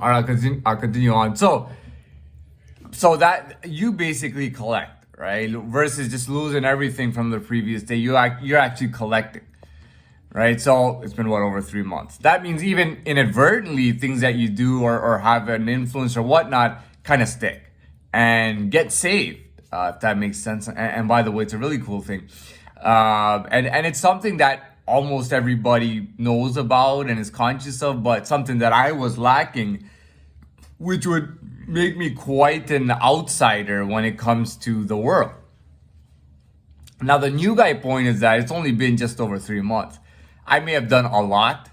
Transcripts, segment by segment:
All right, I'll continue on. So that you basically collect, right? Versus just losing everything from the previous day. You're actually collecting, right? So it's been what, over 3 months. That means even inadvertently, things that you do or have an influence or whatnot kind of stick and get saved, if that makes sense. And by the way, it's a really cool thing, and it's something that almost everybody knows about and is conscious of, but something that I was lacking, which would make me quite an outsider when it comes to the world. Now, the new guy point is that it's only been just over 3 months. I may have done a lot,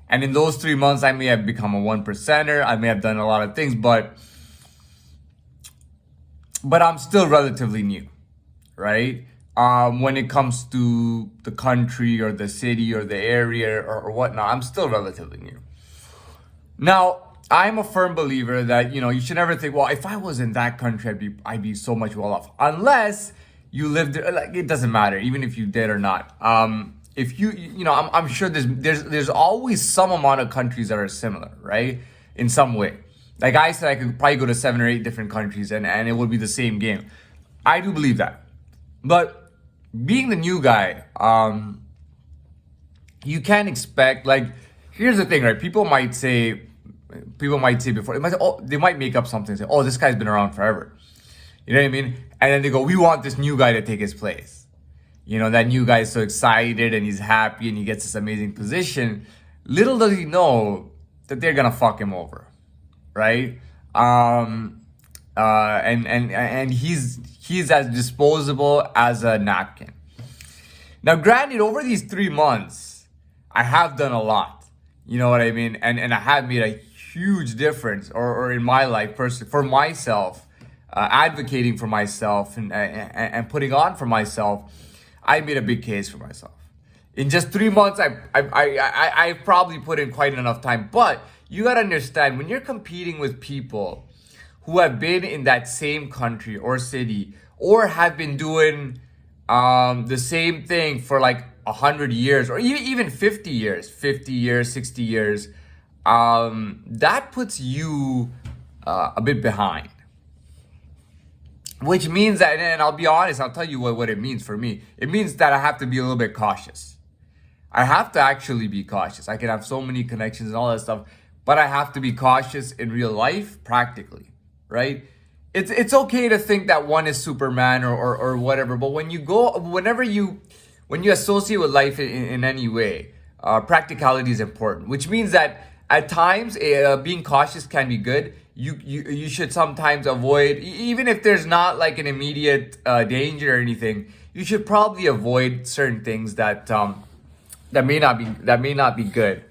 and in those 3 months, I may have become a 1%er. I may have done a lot of things, but I'm still relatively new, right? When it comes to the country or the city or the area or whatnot, I'm still relatively new. Now, I'm a firm believer that, you should never think, well, if I was in that country, I'd be so much well off. Unless you lived there, like, it doesn't matter, even if you did or not. If I'm sure there's always some amount of countries that are similar, right? In some way. Like I said, I could probably go to 7 or 8 different countries and it would be the same game. I do believe that. But being the new guy, you can't expect, like, here's the thing, right? People might say before, they might make up something and say, oh, this guy's been around forever. You know what I mean? And then they go, we want this new guy to take his place. That new guy is so excited and he's happy and he gets this amazing position. Little does he know that they're gonna fuck him over, right? And he's as disposable as a napkin. Now, granted, over these 3 months, I have done a lot. You know what I mean? And I have made a huge difference, or in my life, personally, for myself, advocating for myself and putting on for myself. I made a big case for myself. In just 3 months, I probably put in quite enough time. But you gotta understand, when you're competing with people who have been in that same country or city, or have been doing the same thing for like 100 years, or even 50 years, 60 years, that puts you a bit behind. Which means that, and I'll be honest, I'll tell you what it means for me. It means that I have to be a little bit cautious. I have to actually be cautious. I can have so many connections and all that stuff, but I have to be cautious in real life, practically, right? It's okay to think that one is Superman or whatever, but when you associate with life in any way, practicality is important, which means that at times being cautious can be good. You should sometimes avoid, even if there's not like an immediate danger or anything, you should probably avoid certain things that may not be good.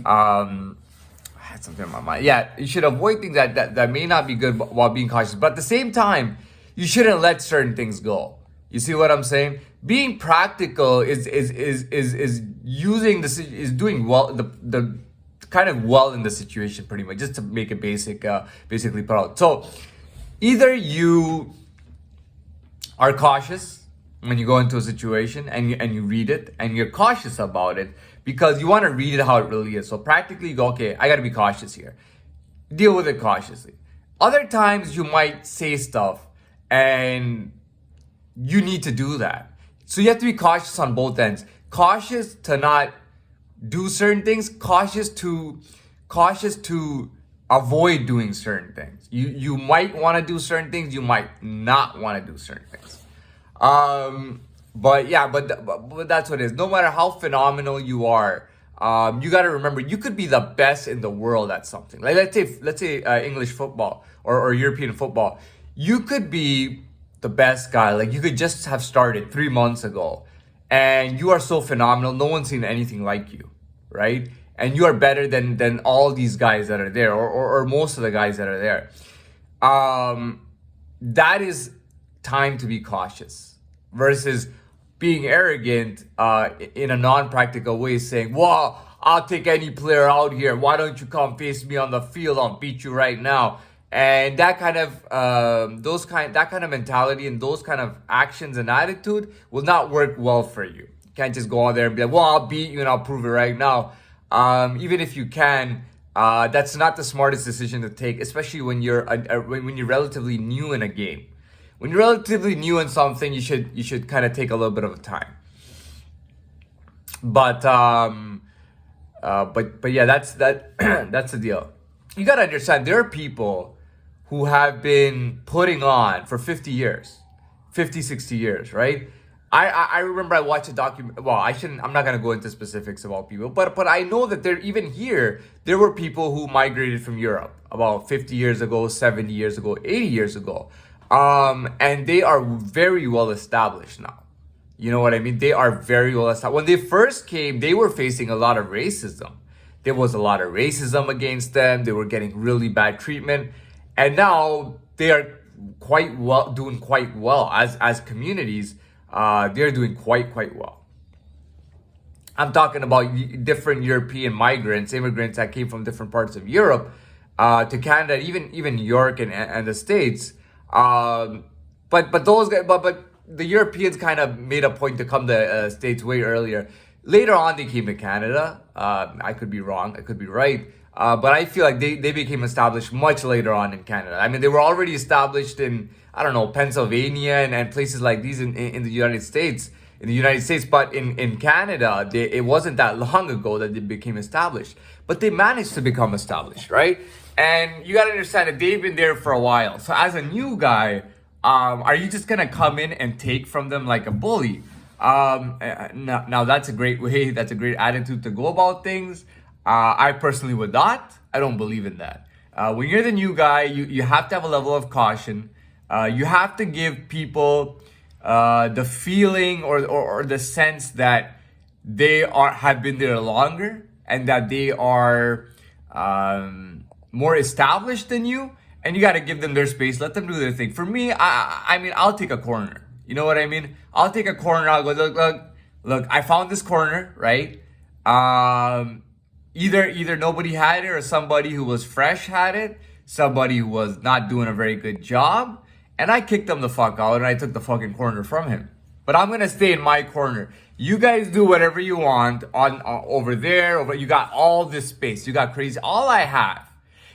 I had something in my mind. Yeah, you should avoid things that may not be good while being cautious. But at the same time, you shouldn't let certain things go. You see what I'm saying? Being practical is doing well the kind of well in the situation, pretty much, just to make it basically put out. So either you are cautious when you go into a situation and you read it and you're cautious about it because you want to read it how it really is. So practically you go, okay, I got to be cautious here. Deal with it cautiously. Other times you might say stuff and you need to do that. So you have to be cautious on both ends. Cautious to not do certain things, cautious to avoid doing certain things. You might want to do certain things, you might not want to do certain things. But that's what it is. No matter how phenomenal you are, you got to remember, you could be the best in the world at something. Like let's say English football or European football. You could be the best guy. Like you could just have started 3 months ago, and you are so phenomenal. No one's seen anything like you, right? And you are better than all these guys that are there, or most of the guys that are there. That is time to be cautious versus being arrogant in a non-practical way, saying, well, I'll take any player out here. Why don't you come face me on the field? I'll beat you right now. And that kind of mentality and those kind of actions and attitude will not work well for you. You can't just go out there and be like, well, I'll beat you and I'll prove it right now. Even if you can, That's not the smartest decision to take, especially when you're relatively new in a game. When you're relatively new in something, you should kind of take a little bit of time. But yeah, that's that's the deal. You gotta understand, there are people who have been putting on for 50 years, 50, 60 years, right? I remember I watched a document. Well, I'm not gonna go into specifics about people, but I know that even here there were people who migrated from Europe about 50 years ago, 70 years ago, 80 years ago, and they are very well established now. You know what I mean? They are very well established. When they first came, they were facing a lot of racism. There was a lot of racism against them. They were getting really bad treatment, and now they are doing quite well as communities. They're doing quite well. I'm talking about different European immigrants that came from different parts of Europe to Canada, even New York and the States. But those guys, but the Europeans kind of made a point to come to States way earlier. Later on, they came to Canada. I could be wrong. I could be right. But I feel like they became established much later on in Canada. I mean, they were already established in, I don't know, Pennsylvania and places like these in the United States. But in Canada, it wasn't that long ago that they became established. But they managed to become established, right? And you got to understand that they've been there for a while. So as a new guy, are you just gonna come in and take from them like a bully? Now that's a great way. That's a great attitude to go about things. I personally would not. I don't believe in that. When you're the new guy, you have to have a level of caution. You have to give people the feeling or the sense that they have been there longer and that they are more established than you. And you got to give them their space. Let them do their thing. For me, I mean, I'll take a corner. You know what I mean? I'll take a corner. I'll go, look. I found this corner, right? Either nobody had it or somebody who was fresh had it. Somebody who was not doing a very good job. And I kicked them the fuck out and I took the fucking corner from him. But I'm going to stay in my corner. You guys do whatever you want over there. You got all this space. You got crazy. All I have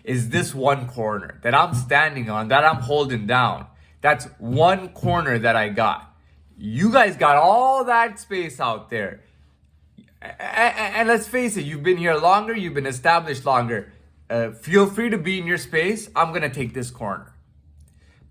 is this one corner that I'm standing on, that I'm holding down. That's one corner that I got. You guys got all that space out there. And let's face it, you've been here longer, you've been established longer. Feel free to be in your space. I'm gonna take this corner.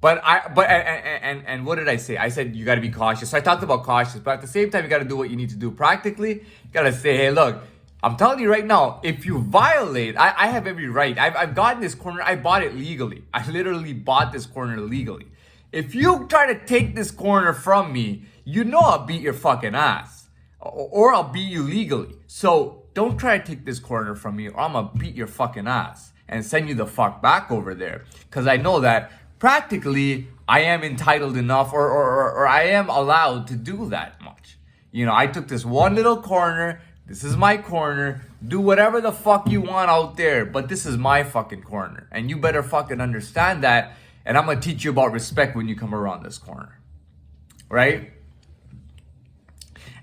But what did I say? I said you gotta be cautious. So I talked about cautious, but at the same time, you gotta do what you need to do practically. You gotta say, hey, look, I'm telling you right now, if you violate, I have every right. I've gotten this corner. I bought it legally. I literally bought this corner legally. If you try to take this corner from me, you know I'll beat your fucking ass. Or I'll beat you legally. So don't try to take this corner from me or I'm gonna beat your fucking ass and send you the fuck back over there. Because I know that practically I am entitled enough or I am allowed to do that much. You know, I took this one little corner. This is my corner. Do whatever the fuck you want out there, but this is my fucking corner. And you better fucking understand that. And I'm gonna teach you about respect when you come around this corner. Right?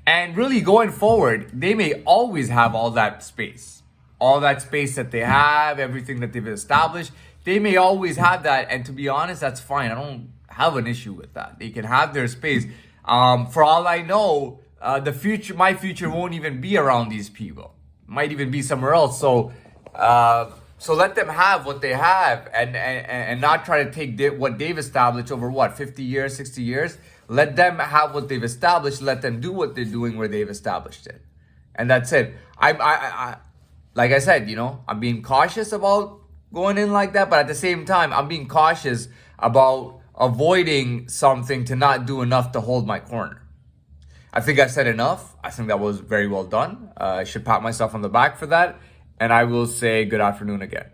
And really going forward, they may always have all that space. All that space that they have, everything that they've established. They may always have that. And to be honest, that's fine. I don't have an issue with that. They can have their space. For all I know, my future won't even be around these people. Might even be somewhere else. So let them have what they have and not try to take what they've established over 50 years, 60 years. Let them have what they've established. Let them do what they're doing where they've established it. And that's it. I like I said, you know, I'm being cautious about going in like that. But at the same time, I'm being cautious about avoiding something to not do enough to hold my corner. I think I said enough. I think that was very well done. I should pat myself on the back for that. And I will say good afternoon again.